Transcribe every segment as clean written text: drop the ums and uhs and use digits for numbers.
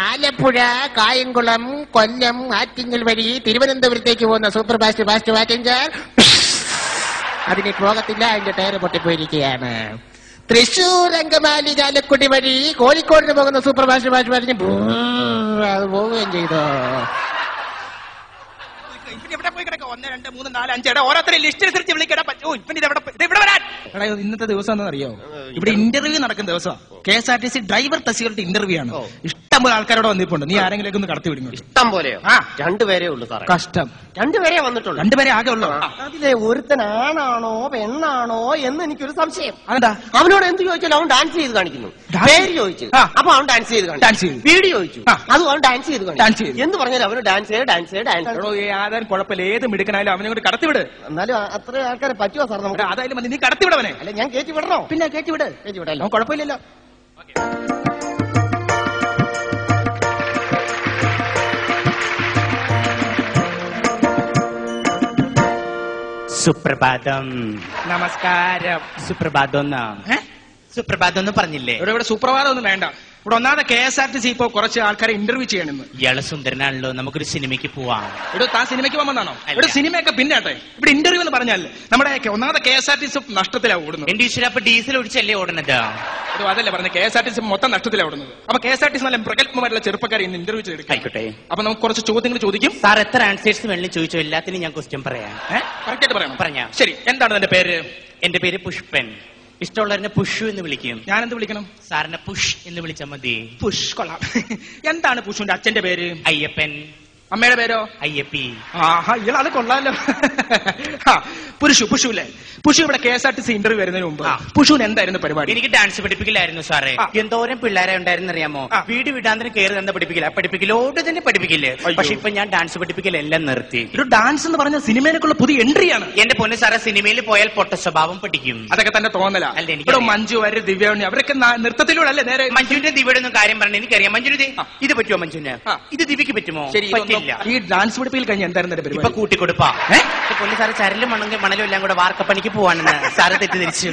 ആലപ്പുഴ, കായംകുളം, കൊല്ലം, ആറ്റിങ്ങൽ വഴി തിരുവനന്തപുരത്തേക്ക് പോകുന്ന സൂപ്പർ ഫാസ്റ്റ് പാസഞ്ചർ അതിന് പോകത്തില്ല, അതിന്റെ ടയർ പൊട്ടിപ്പോയിരിക്കുകയാണ്. തൃശൂർ, അങ്കമാലി, ചാലക്കുടി വഴി കോഴിക്കോടിന് പോകുന്ന സൂപ്പർ ഫാസ്റ്റ് പാസഞ്ചർ അത് പോവുകയും ചെയ്തു. ഓരോരുത്തരെ ലിസ്റ്റ് അനുസരിച്ച് വിളിക്കടാ. ഇന്നത്തെ ദിവസം എന്താണെന്നറിയോ? ഇവിടെ ഇന്റർവ്യൂ നടക്കുന്ന ദിവസമാണ്. KSRTC ഡ്രൈവർ തസ്തികകളുടെ ഇന്റർവ്യൂ ആണ്. ഇഷ്ടംപോലെ ആൾക്കാരോട് വന്നിട്ടുണ്ട്. നീ ആരെങ്കിലും ഒന്ന് കടത്തി വിടുന്നു? ഇഷ്ടം പോലെയോ? രണ്ടുപേരേ ഉള്ളൂ സാറേ. കഷ്ടം. രണ്ടുപേരെ വന്നിട്ടുള്ളൂ. രണ്ടുപേരെ ആകെ ഉള്ളൂ. അതിലെ ഒരുത്തൻ ആണാണോ പെണ്ണാണോ എന്ന് എനിക്കൊരു സംശയം. അതെന്താ? അവനോട് എന്ത് ചോദിച്ചാലും അവൻ ഡാൻസ് ചെയ്ത് കാണിക്കുന്നു. പേര് ചോദിച്ചു, അപ്പൊ അവൻ ഡാൻസ് ചെയ്ത് കാണിച്ചു. വീഡിയോ ചോദിച്ചു, അതും അവൻ ഡാൻസ് ചെയ്ത് കാണിച്ചു. എന്ന് പറഞ്ഞാൽ അവന് ഡാൻസ് കുഴപ്പമില്ല, ഏത് മിടുക്കനായാലും അവനെ കൊണ്ട് കടത്തിവിട്. എന്നാലും അത്ര ആൾക്കാരെ പറ്റുമോ സാർ? നമുക്ക് അതായാലും മതി, നീ കടത്തിവിടവനെ. അല്ല, ഞാൻ കയറ്റി വിടണോ? പിന്നെ കയറ്റി വിടല്ലോ, കുഴപ്പമില്ലല്ലോ. സുപ്രഭാതം. നമസ്കാരം. സുപ്രഭാതം സുപ്രഭാതം എന്ന് പറഞ്ഞില്ലേ? ഇവിടെ സുപ്രഭാതം ഒന്നും വേണ്ട. ഇവിടെ ഒന്നാമത്തെ KSRTC ഇപ്പോ കുറച്ച് ആൾക്കാരെ ഇന്റർവ്യൂ ചെയ്യണമെന്ന്. ഇയാളെ സുന്ദരനാണല്ലോ, നമുക്കൊരു സിനിമയ്ക്ക് പോവാം. ഇവിടെ താൻ സിനിമയ്ക്ക് പോകുന്നതാണോ? ഇവിടെ സിനിമയൊക്കെ പിന്നാട്ടെ, ഇവിടെ ഇന്റർവ്യൂ എന്ന് പറഞ്ഞാൽ നമ്മുടെ ഒന്നാമത്തെ KSRTC നഷ്ടത്തിലാണ് ഓടുന്നത്. എന്റെ ഈശ്വര, അപ്പൊ ഡീസൽ ഒഴിച്ചല്ലേ ഓടുന്നത്? അതല്ലേ പറഞ്ഞ KSRTC മൊത്തം നഷ്ടത്തിലാണ് ഓടുന്നത്. അപ്പൊ KSRTC നല്ല പ്രഗത്ഭമായിട്ടുള്ള ചെറുപ്പക്കാരെ ഇന്ന് ഇന്റർവ്യൂ ചെയ്തെടുക്കാം. ആയിക്കോട്ടെ. അപ്പൊ നമുക്ക് കുറച്ച് ചോദ്യങ്ങൾ ചോദിക്കും. സാർ എത്ര ആൻസേഴ്സ് വേണമെങ്കിലും ചോദിച്ചോ, എല്ലാത്തിനും ഞാൻ ക്വസ്റ്റ്യൻ പറയാം. കറക്റ്റായിട്ട് പറയണം. പറഞ്ഞാ ശരി. എന്താണ് എന്റെ പേര്? എന്റെ പേര് പുഷ്പൻ. ഇഷ്ടമുള്ളവരെ പുഷു എന്ന് വിളിക്കും. ഞാനെന്ത് വിളിക്കണം? സാറിനെ പുഷ് എന്ന് വിളിച്ചാൽ മതി. പുഷ് കൊള്ളാം. എന്താണ് പുഷുവിന്റെ അച്ഛന്റെ പേര്? അയ്യപ്പൻ. അമ്മയുടെ പേരോ? അയ്യപ്പി. ആഹാ, ഇയാൾ അത് കൊള്ളാലോ. പുഷുല്ലേ? പുഷു ഇവിടെ KSRTC ഇന്റർവ്യൂ വരുന്നതിന് മുമ്പ് പുഷുവിന് എന്തായിരുന്നു പരിപാടി? എനിക്ക് ഡാൻസ് പഠിപ്പിക്കില്ലായിരുന്നു സാറേ. എന്തോരം പിള്ളേരെ ഉണ്ടായിരുന്നു അറിയാമോ? വീട് വിടാൻ കയറി തന്നെ പഠിപ്പിക്കില്ലോട് തന്നെ പഠിപ്പിക്കില്ലേ. പക്ഷെ ഇപ്പൊ ഞാൻ ഡാൻസ് പഠിപ്പിക്കലെല്ലാം നിർത്തി. ഒരു ഡാൻസ് എന്ന് പറഞ്ഞ സിനിമയിലേക്കുള്ള പുതിയ എൻട്രിയാണ്. എന്റെ പൊന്ന് സാറേ, സിനിമയിൽ പോയാൽ പൊട്ട സ്വഭാവം പഠിക്കും. അതൊക്കെ തന്നെ തോന്നല. അല്ല, എനിക്ക് മഞ്ജു വാര്യർ, ദിവ്യാണി അവരൊക്കെ നൃത്തത്തിലൂടെ അല്ലേ നേരെ. മഞ്ജുവിന്റെ ദിവ്യയുടെ ഒന്നും കാര്യം പറഞ്ഞു എനിക്കറിയാം. മഞ്ജുവിന് ഇത് പറ്റുമോ? മഞ്ജുവിന് ഇത് ദിവ്യക്ക് പറ്റുമോ? ഈ ഡാൻസ് പഠിപ്പിക്കൽ കഴിഞ്ഞ എന്തായിരുന്നു? ഇപ്പൊ കൂട്ടിക്കൊടുപ്പാ. പൊന്നു സാറ് ചരലും മണലും എല്ലാം കൂടെ വാർക്കപ്പണിക്ക് പോവാണെന്ന് സാറ് തെറ്റിദ്ധരിച്ചു.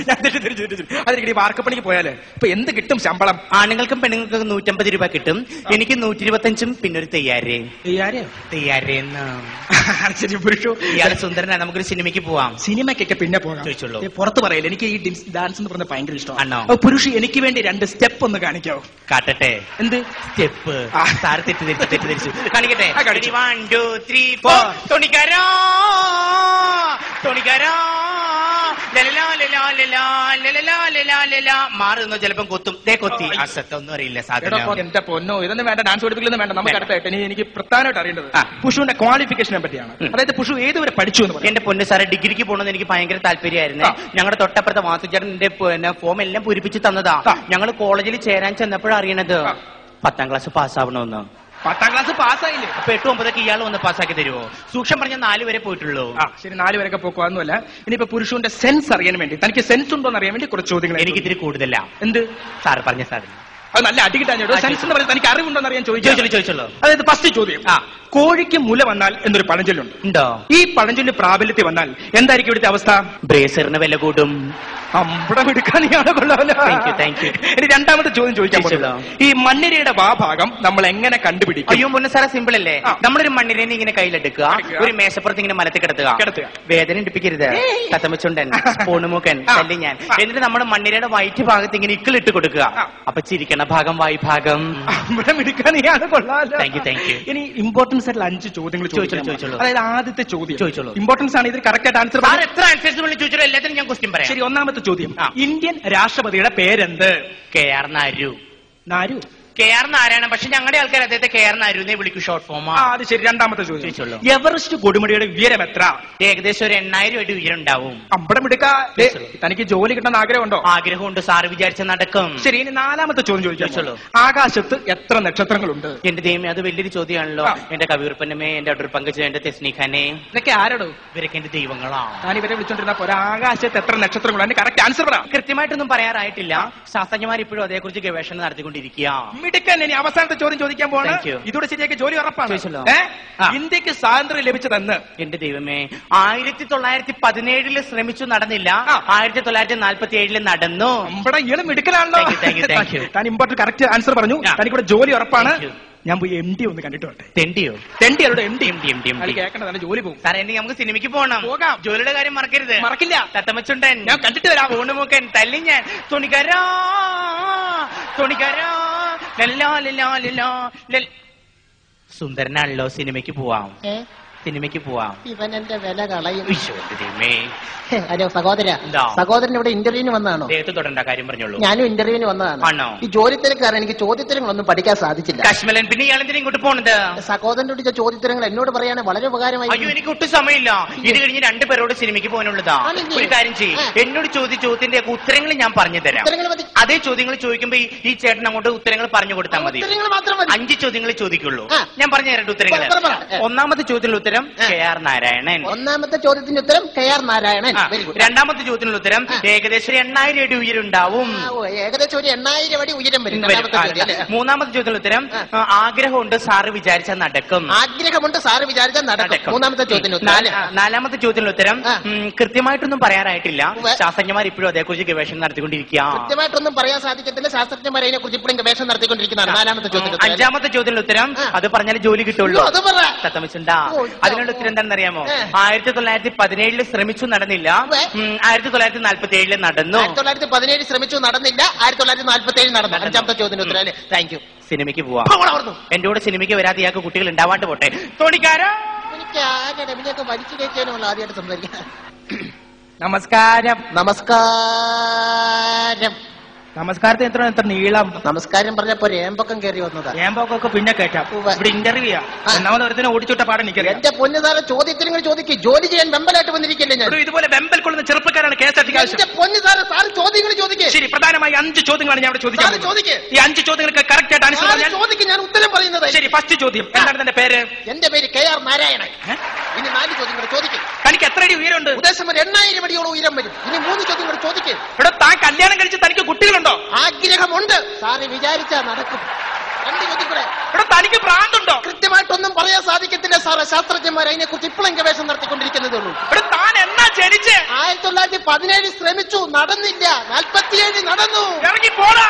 അതിന് വാർക്കപ്പണിക്ക് പോയാല് ഇപ്പൊ എന്ത് കിട്ടും ശമ്പളം? ആണുങ്ങൾക്കും പെണ്ണുങ്ങൾക്കും 150 രൂപ കിട്ടും. എനിക്ക് 125 പിന്നെ ഒരു തെയ്യാരെന്ന്. ശരി പുരുഷു, ഇയാളെ സുന്ദരനാ, നമുക്കൊരു സിനിമയ്ക്ക് പോവാം. സിനിമയ്ക്കൊക്കെ പിന്നെ പോകാം. ചോദിച്ചോളൂ. പുറത്ത് പറയില്ല, എനിക്ക് ഈ ഡാൻസ് എന്ന് പറഞ്ഞ ഭയങ്കര ഇഷ്ടമാണ്. ആണോ? പുരുഷു, എനിക്ക് വേണ്ടി 2 സ്റ്റെപ്പ് ഒന്ന് കാണിക്കാവോ? കാട്ടട്ടെ. എന്ത് സ്റ്റെപ്പ്? സാറ് തെറ്റിദ്ധരിച്ചു. കാണിക്കട്ടെ. 1 2 3 4. തോണിക്കാരാ മാറുന്നോ? ചിലപ്പം കൊത്തും. കൊത്തി ഒന്നും അറിയില്ല സാധനം. എന്റെ പൊന്നോ, ഇതൊന്നും വേണ്ട, ഡാൻസ് പഠിപ്പിക്കൊന്നും വേണ്ട. നമുക്ക് അടുത്തായിട്ട് എനിക്ക് പ്രധാനമായിട്ട് അറിയേണ്ടത് പുഷുവിന്റെ ക്വാളിഫിക്കേഷനെ പറ്റിയാണ്. അതായത് പുഷു ഏതുവരെ പഠിച്ചു എന്ന് പറയും. എന്റെ പൊന്ന് സാറേ, ഡിഗ്രിക്ക് പോകണമെന്ന് എനിക്ക് ഭയങ്കര താല്പര്യമായിരുന്നു. ഞങ്ങളുടെ തൊട്ടപ്പുറത്തെ വാസുചേട്ടന്റെ ഫോം എല്ലാം പൂരിപ്പിച്ച് തന്നതാ. ഞങ്ങൾ കോളേജിൽ ചേരാൻ ചെന്നപ്പോഴാണ് അറിയണത് 10ാം ക്ലാസ് പാസ്സാവണമെന്ന്. 10ാം ക്ലാസ് പാസ്സായില്ലേ? അപ്പൊ 8, 9 ഇയാൾ വന്ന് പാസ്സാക്കി തരുമോ? സൂക്ഷം പറഞ്ഞാൽ 4 വരെ പോയിട്ടുള്ളൂ. ശരി, 4 വരെയൊക്കെ പോക്കുവാന്നുമല്ല. ഇനിയിപ്പോ പുരുഷന്റെ സെൻസ് അറിയാൻ വേണ്ടി, തനിക്ക് സെൻസ് ഉണ്ടോ എന്ന് അറിയാൻ വേണ്ടി കുറച്ച് ചോദ്യങ്ങൾ. എനിക്ക് ഇത്തിരി കൂടുതലാ. എന്ത്? സാറ് പറഞ്ഞ സാറ് അത് നല്ല അടികിട്ടാഞ്ഞോ? സെൻസ് എന്ന് പറഞ്ഞാൽ തനിക്ക് അറിവുണ്ടോ എന്ന് അറിയാൻ ചോദിച്ചോളൂ. അതായത് ഫസ്റ്റ് ചോദ്യം, കോഴിക്ക് മുല വന്നാൽ എന്നൊരു പഴഞ്ചൊല്ലുണ്ട്. ഉണ്ടോ? ഈ പഴഞ്ചൊല്ല് പ്രാബല്യത്തിൽ വന്നാൽ എന്തായിരിക്കും ഇവിടുത്തെ അവസ്ഥ? ബ്രേസറിന് വില കൂടും. അമ്പടം എടുക്കാനാണ് കൊള്ളാമല്ലോ. ഇനി രണ്ടാമത്തെ ചോദ്യം ചോദിക്കാൻ പറ്റില്ല. ഈ മണ്ണിരയുടെ വാഭാഗം നമ്മൾ എങ്ങനെ കണ്ടുപിടിക്കും? അയ്യോ മുന്ന സാറേ, സിമ്പിൾ അല്ലേ? നമ്മളൊരു മണ്ണിരനെ ഇങ്ങനെ കയ്യിലെടുക്കുക, ഒരു മേശപ്പുറത്ത് ഇങ്ങനെ മലത്തിൽ കിടത്തുക. വേദന എടുപ്പിക്കരുത്. കത്തമ്മച്ചുണ്ടൻ, സ്പൂണുമുക്കൻ, അല്ലേ ഞാൻ. എന്നിട്ട് നമ്മുടെ മണ്ണിരയുടെ വയറ്റ് ഭാഗത്ത് ഇങ്ങനെ ഇക്കിളിട്ട് കൊടുക്കുക. അപ്പൊ ചിരിക്കണ ഭാഗം വായ്ഭാഗം. അമ്പടം എടുക്കാനാണ് കൊള്ളാമല്ലോ. Thank you. ഇനി ഇമ്പോർട്ടൻസ് ആയിട്ടുള്ള 5 ചോദ്യങ്ങൾ ചോദിച്ചോളൂ. അതായത് ആദ്യത്തെ ചോദ്യം ചോദിച്ചോളൂ. ഇമ്പോർട്ടൻസ് ആണ്. ഇതിൽ കറക്റ്റ് ആൻസർ എത്ര ആൻസേഴ്സ് ചോദിച്ചോളൂ, എല്ലാത്തിനും ഞാൻ ക്വസ്റ്റ്യൻ പറയാം. ശരി, ഒന്നാമത്തെ ചോദ്യം, ഇന്ത്യൻ രാഷ്ട്രപതിയുടെ പേരെന്ത്? KR നാരു. KR നാരായണൻ. പക്ഷെ ഞങ്ങളുടെ ആൾക്കാർ അദ്ദേഹത്തെ KR നാരുന്നേ വിളിക്കും, ഷോർട്ട് ഫോം. അത് ശരി. രണ്ടാമത്തെ ചോദിച്ചോളൂ, എവറസ്റ്റ് കൊടുമുടിയുടെ ഉയരം എത്ര? ഏകദേശം ഒരു 8000 അടി ഉയരം ഉണ്ടാവും. അമ്പടം എടുക്കാ. തനിക്ക് ജോലി കിട്ടാൻ ആഗ്രഹമുണ്ടോ? ആഗ്രഹമുണ്ട് സാറ്, വിചാരിച്ച നടക്കും. ശരി, ഇനി നാലാമത്തെ ചോദ്യം ചോദിച്ചോളൂ, ആകാശത്ത് എത്ര നക്ഷത്രങ്ങളുണ്ട്? എന്റെ ദൈവമേ, അത് വലിയൊരു ചോദ്യമാണല്ലോ. എന്റെ കവിയൂർപ്പന്നമേ, എന്റെ അടൂർ പങ്കജ്, എന്റെ തെസ്നിഖാനെ, ഇതൊക്കെ ആരോടോ? ഇവരൊക്കെ എന്റെ ദൈവങ്ങളാണ്. ഞാൻ ഇവരെ വിളിച്ചോണ്ടിരുന്നപ്പോ ആകാശത്ത് എത്ര നക്ഷത്രങ്ങളാണ്? കറക്റ്റ് ആൻസർ പറ. കൃത്യമായിട്ടൊന്നും പറയാറായിട്ടില്ല. ശാസ്ത്രജ്ഞന്മാർ ഇപ്പോഴും അതേക്കുറിച്ച് ഗവേഷണം നടത്തിക്കൊണ്ടിരിക്കുക. മിടുക്കൻ. ഇനി അവസാനത്തെ ചോദ്യം ചോദിക്കാൻ പോവാണ്. ഇതോടെ ശരിയാക്കി ജോലി ഉറപ്പാണ്. ഇന്ത്യക്ക് സ്വാതന്ത്ര്യം ലഭിച്ചതെന്ന്? എന്റെ ദൈവമേ, 1917 ശ്രമിച്ചു, നടന്നില്ല. 1947 നടന്നു. നമ്മുടെ ഇയാള് മിടുക്കലാണല്ലോ. Thank you. താൻ ഇമ്പോർട്ടന്റ് കറക്റ്റ് ആൻസർ പറഞ്ഞു. തനിക്കൂടെ ജോലി ഉറപ്പാണ്. ഞാൻ പോയി MD ഒന്ന് കണ്ടിട്ട് വരട്ടെ. തെണ്ടിയോ? തെണ്ടിയാലോടെ MD കേൾക്കണ്ട, നല്ല ജോലി പോകും. സാറേ എനിക്ക് നമുക്ക് സിനിമയ്ക്ക് പോകണം. പോകാം. ജോലിയുടെ കാര്യം മറക്കരുത്. മറക്കില്ല. തത്തമ്മച്ചുണ്ടൻ ഞാൻ കണ്ടിട്ട് വരാം. പൂണുമുക്കൻ തല്ലി ഞാൻ തുണികരാ തുണികരാ ലല്ലാ ലല്ലാ ലല്ലാ ലൽ. സുന്ദരനാണല്ലോ, സിനിമയ്ക്ക് പോവാം. സിനിമയ്ക്ക് പോവാം. ഇവൻ എന്റെ വില കളയും. ഹലോ സഹോദര, സഹോദരൻ ഇവിടെ ഇന്റർവ്യൂവിന് വന്നതാണോ? ദേഹത്ത് തൊടണ്ട കാര്യം പറഞ്ഞോളൂ. ഞാനും ഇന്റർവ്യൂവിന് വന്നതാണ്. ആണോ? ഈ ജോലിത്തിരക്കാരൻ എനിക്ക് ചോദ്യത്തിരങ്ങളൊന്നും പഠിക്കാൻ സാധിച്ചില്ല. കശ്മലൻ, പിന്നെ ഇയാളെന്തിനാ ഇങ്ങോട്ട് പോണത്? സഹോദരനോട് ചോദ്യത്തിരങ്ങൾ എന്നോട് പറയാൻ വളരെ ഉപകാരമായി. അയ്യോ, എനിക്ക് ഒട്ടും സമയമില്ല. ഇത് കഴിഞ്ഞ് 2 പേരോട് സിനിമയ്ക്ക് പോകാനുള്ളതാ. ഒരു കാര്യം ചെയ്യും, എന്നോട് ചോദ്യത്തിന്റെ ഉത്തരങ്ങൾ ഞാൻ പറഞ്ഞു തരാം. അതേ ചോദ്യങ്ങൾ ചോദിക്കുമ്പോ ഈ ചേട്ടൻ അങ്ങോട്ട് ഉത്തരങ്ങൾ പറഞ്ഞു കൊടുത്താൽ മതി. 5 ചോദ്യങ്ങൾ ചോദിക്കുള്ളൂ. ഞാൻ പറഞ്ഞു തരട്ടെ ഉത്തരങ്ങൾ. ഒന്നാമത്തെ ചോദ്യത്തിനുള്ള ഉത്തരം KR നാരായണൻ. ഒന്നാമത്തെ ചോദ്യത്തിന്റെ ഉത്തരം KR നാരായണൻ. രണ്ടാമത്തെ ചോദ്യത്തിനുള്ള ഉത്തരം ഏകദേശം 8000 അടി ഉയരുണ്ടാവും. ഏകദേശം ഒരു 8000 അടി ഉയരം വരും. മൂന്നാമത്തെ ചോദ്യത്തിനുള്ള ഉത്തരം ആഗ്രഹമുണ്ട് സാറ് വിചാരിച്ചാൽ നടക്കും. ആഗ്രഹമുണ്ട് സാറ് വിചാരിച്ചാൽ നടക്കും. മൂന്നാമത്തെ ചോദ്യത്തിന് നാലാമത്തെ ചോദ്യത്തിനുള്ള ഉത്തരം കൃത്യമായിട്ടൊന്നും പറയാറായിട്ടില്ല. ശാസ്ത്രജ്ഞന്മാർ ഇപ്പോഴും അതേക്കുറിച്ച് ഗവേഷണം നടത്തിക്കൊണ്ടിരിക്കുക. കൃത്യമായിട്ടൊന്നും പറയാൻ സാധിക്കത്തില്ല. ശാസ്ത്രജ്ഞന്മാർ അതിനെ കുറിച്ച് ഇപ്പോഴും ഗവേഷണം നടത്തിക്കൊണ്ടിരിക്കുന്നതാണ്. നാലാമത്തെ ചോദ്യം. അഞ്ചാമത്തെ ചോദ്യത്തിനുള്ള ഉത്തരം അത് പറഞ്ഞാൽ ജോലി കിട്ടുള്ളൂ. തത്തമ്മച്ചുണ്ടാ. അതിനുള്ള ഉത്തരം എന്താണെന്ന് അറിയാമോ? 1917 ശ്രമിച്ചു, നടന്നില്ല. 1947 നടന്നു. 1917 ശ്രമിച്ചു, നടന്നില്ല. 1947 നടന്നു. അഞ്ചാമത്തെ ചോദ്യത്തിന് ഉത്തരം അല്ലേ? Thank you. സിനിമയ്ക്ക് പോവാം. എന്റെ കൂടെ സിനിമയ്ക്ക് വരാതെ ഇയാൾക്ക് കുട്ടികൾ ഉണ്ടാവാണ്ട് പോട്ടെ. തോണിക്കാരാ, എനിക്ക് ആരുടെ ഇവനെയൊക്കെ വലിച്ചു കയറ്റാനുള്ള ആദ്യമായിട്ട് സംസാരിക്കാം. നമസ്കാരം. നമസ്കാരം. നമസ്കാരത്തിന് എത്ര നീളം? നമസ്കാരം പറഞ്ഞപ്പോ ഏമ്പക്കം കയറി വന്നതാ. ഏമ്പൊക്കെ പിന്നെ കേട്ടാ. ഇവിടെ ഇന്റർവ്യൂ ഒന്നാമത് ഒരുത്തിനെ ഓടിച്ചുവിട്ട പാടാൻ നിൽക്കുക. എന്റെ പൊന്നുസാറെ ചോദ്യത്തിന് ചോദിക്കും. ജോലി ചെയ്യാൻ വെമ്പലായിട്ട് വന്നിരിക്കില്ലേ ഞാൻ? ഇതുപോലെ വെമ്പൽ കൊള്ളുന്ന ചെറുപ്പക്കാരാണ് KSRTC. എന്റെ പൊന്നുസാറെ സാറ് ചോദ്യങ്ങൾ ചോദിക്കും. ശരി, പ്രധാനമായി 5 ചോദ്യങ്ങളാണ് ഞാൻ ഇവിടെ ചോദിക്കാൻ. ഈ 5 ചോദ്യങ്ങൾക്ക് കറക്റ്റ് ആയിട്ട് ആൻസർ ചോദിക്കും. ഞാൻ ഉത്തരം പറയുന്നത്. ശരി, ഫസ്റ്റ് ചോദ്യം. എന്താണ് തന്റെ പേര്? എന്റെ പേര് KR നാരായണൻ. ഇനി 4 ചോദ്യങ്ങൾ ചോദിക്കും. തനിക്ക് എത്ര അടി ഉയരമുണ്ട്? ഉദ്ദേശം ഒരു 8000 അടിയോളം ഉയരം വരും. ഇനി 3 ചോദ്യങ്ങൾ ചോദിക്കും. ഇവിടെ താൻ കല്യാണം കഴിച്ച് തനിക്ക് കുട്ടികളുണ്ടോ? ആഗ്രഹമുണ്ട് സാറ് വിചാരിച്ചാ നടക്കും. 2 ചോദ്യങ്ങളെ. ഇവിടെ തനിക്ക് ഭ്രാന്തുണ്ടോ? കൃത്യമായിട്ടൊന്നും പറയാൻ സാധിക്കത്തില്ല സാറേ. ശാസ്ത്രജ്ഞന്മാർ അതിനെ കുറിച്ച് ഇപ്പോഴും ഗവേഷണം നടത്തിക്കൊണ്ടിരിക്കുന്നതേ ഉള്ളൂ. ഇവിടെ താൻ എന്നാ ജനിച്ച്? 1917 ശ്രമിച്ചു, നടന്നില്ല. 47 നടന്നു. ഇറങ്ങി പോടാ.